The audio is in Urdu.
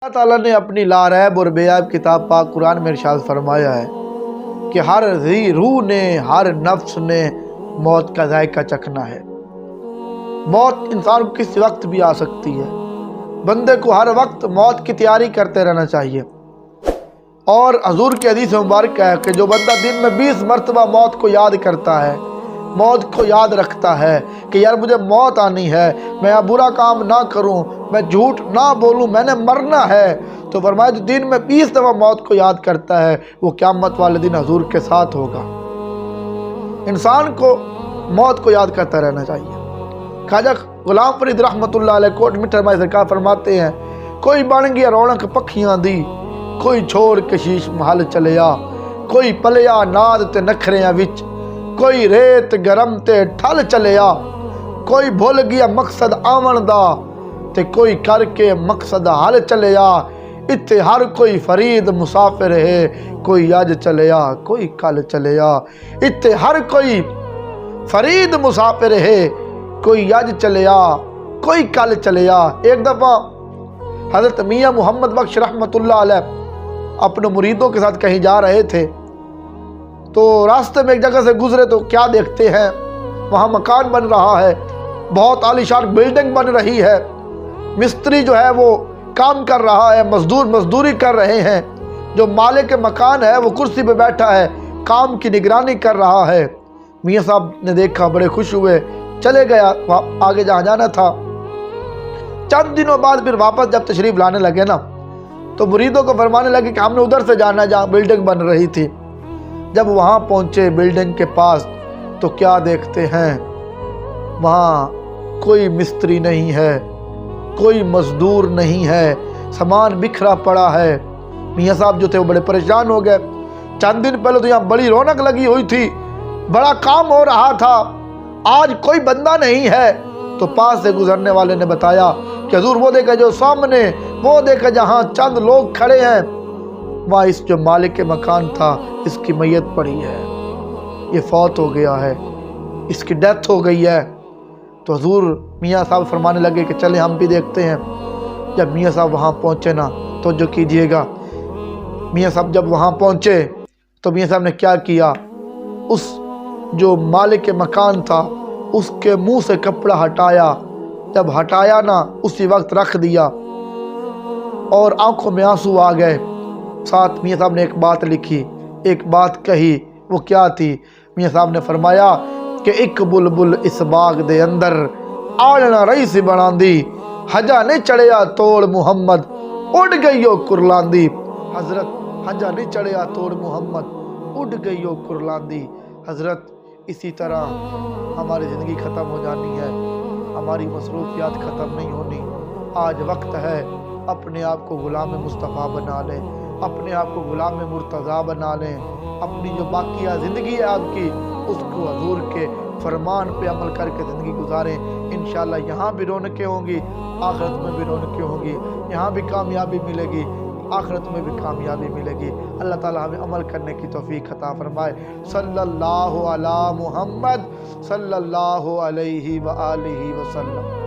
اللہ تعالیٰ نے اپنی لاریب اور بے عیب کتاب پاک قرآن میں ارشاد فرمایا ہے کہ ہر ذی روح نے، ہر نفس نے موت کا ذائقہ چکھنا ہے۔ موت انسان کو کسی وقت بھی آ سکتی ہے، بندے کو ہر وقت موت کی تیاری کرتے رہنا چاہیے۔ اور حضور کی حدیث مبارک ہے کہ جو بندہ دن میں 20 مرتبہ موت کو یاد کرتا ہے، موت کو یاد رکھتا ہے کہ یار مجھے موت آنی ہے، میں برا کام نہ کروں، میں جھوٹ نہ بولوں، میں نے مرنا ہے، تو فرمایا جو دن میں 20 دفعہ موت کو یاد کرتا ہے وہ قیامت والے دن حضور کے ساتھ ہوگا۔ انسان کو موت کو یاد کرتا رہنا چاہیے۔ خواجہ غلام فرید رحمت اللہ علیہ کوٹ میٹھے میں سرکار فرماتے ہیں کوئی بن گیا رونق پکھیاں دی، کوئی چھوڑ کے شیش محل چلیا، کوئی پلیا ناد تے نکھریاں وچ، کوئی ریت گرم تے ٹھل چلیا، کوئی بھول گیا مقصد آمن دا تے کوئی کر کے مقصد حل چلیا، اتھے ہر کوئی فرید مسافر ہے، کوئی اج چلیا کوئی کل چلیا، اتھے ہر کوئی فرید مسافر ہے، کوئی اج چلیا کوئی کل چلیا۔ ایک دفعہ حضرت میاں محمد بخش رحمت اللہ علیہ اپنے مریدوں کے ساتھ کہیں جا رہے تھے، تو راستے میں ایک جگہ سے گزرے تو کیا دیکھتے ہیں، وہاں مکان بن رہا ہے، بہت عالیشان بلڈنگ بن رہی ہے، مستری جو ہے وہ کام کر رہا ہے، مزدور مزدوری کر رہے ہیں، جو مالک مکان ہے وہ کرسی پہ بیٹھا ہے، کام کی نگرانی کر رہا ہے۔ میاں صاحب نے دیکھا، بڑے خوش ہوئے، چلے گیا آگے جہاں جانا تھا۔ چند دنوں بعد پھر واپس جب تشریف لانے لگے نا تو مریدوں کو فرمانے لگے کہ ہم نے ادھر سے جانا ہے جہاں بلڈنگ بن رہی تھی۔ جب وہاں پہنچے بلڈنگ کے پاس تو کیا دیکھتے ہیں، وہاں کوئی مستری نہیں ہے، کوئی مزدور نہیں ہے، سامان بکھرا پڑا ہے۔ میاں صاحب جو تھے وہ بڑے پریشان ہو گئے، چند دن پہلے تو یہاں بڑی رونق لگی ہوئی تھی، بڑا کام ہو رہا تھا، آج کوئی بندہ نہیں ہے۔ تو پاس سے گزرنے والے نے بتایا کہ حضور وہ دیکھا جو سامنے، وہ دیکھا جہاں چند لوگ کھڑے ہیں، وہاں اس جو مالک مکان تھا اس کی میت پڑی ہے، یہ فوت ہو گیا ہے، اس کی ڈیتھ ہو گئی ہے۔ تو حضور میاں صاحب فرمانے لگے کہ چلیں ہم بھی دیکھتے ہیں۔ جب میاں صاحب وہاں پہنچے نا تو جو کیجئے گا، میاں صاحب جب وہاں پہنچے تو میاں صاحب نے کیا کیا، اس جو مالک مکان تھا اس کے منہ سے کپڑا ہٹایا، جب ہٹایا نا اسی وقت رکھ دیا، اور آنکھوں میں آنسو آ گئے۔ ساتھ میاں صاحب نے ایک بات لکھی، ایک بات کہی، وہ کیا تھی؟ میاں صاحب نے فرمایا کہ ایک بلبل اس باغ دے اندر آڑنا رہی سی بناندی، حجا نہیں چڑھیا توڑ محمد اڑ گئیو کرلاندی۔ حضرت حجا نہیں چڑھیا توڑ محمد اڑ گئیو کرلاندی۔ حضرت اسی طرح ہماری زندگی ختم ہو جانی ہے، ہماری مصروفیات ختم نہیں ہونی۔ آج وقت ہے اپنے آپ کو غلام مصطفیٰ بنا لیں، اپنے آپ کو غلام مرتضیٰ بنا لیں، اپنی جو باقیہ زندگی ہے آپ کی اس کو حضور کے فرمان پہ عمل کر کے زندگی گزاریں۔ انشاءاللہ یہاں بھی رونقیں ہوں گی، آخرت میں بھی رونقیں ہوں گی، یہاں بھی کامیابی ملے گی، آخرت میں بھی کامیابی ملے گی۔ اللہ تعالی ہمیں عمل کرنے کی توفیق عطا فرمائے۔ صلی اللہ علی محمد صلی اللہ علیہ وآلہ وسلم۔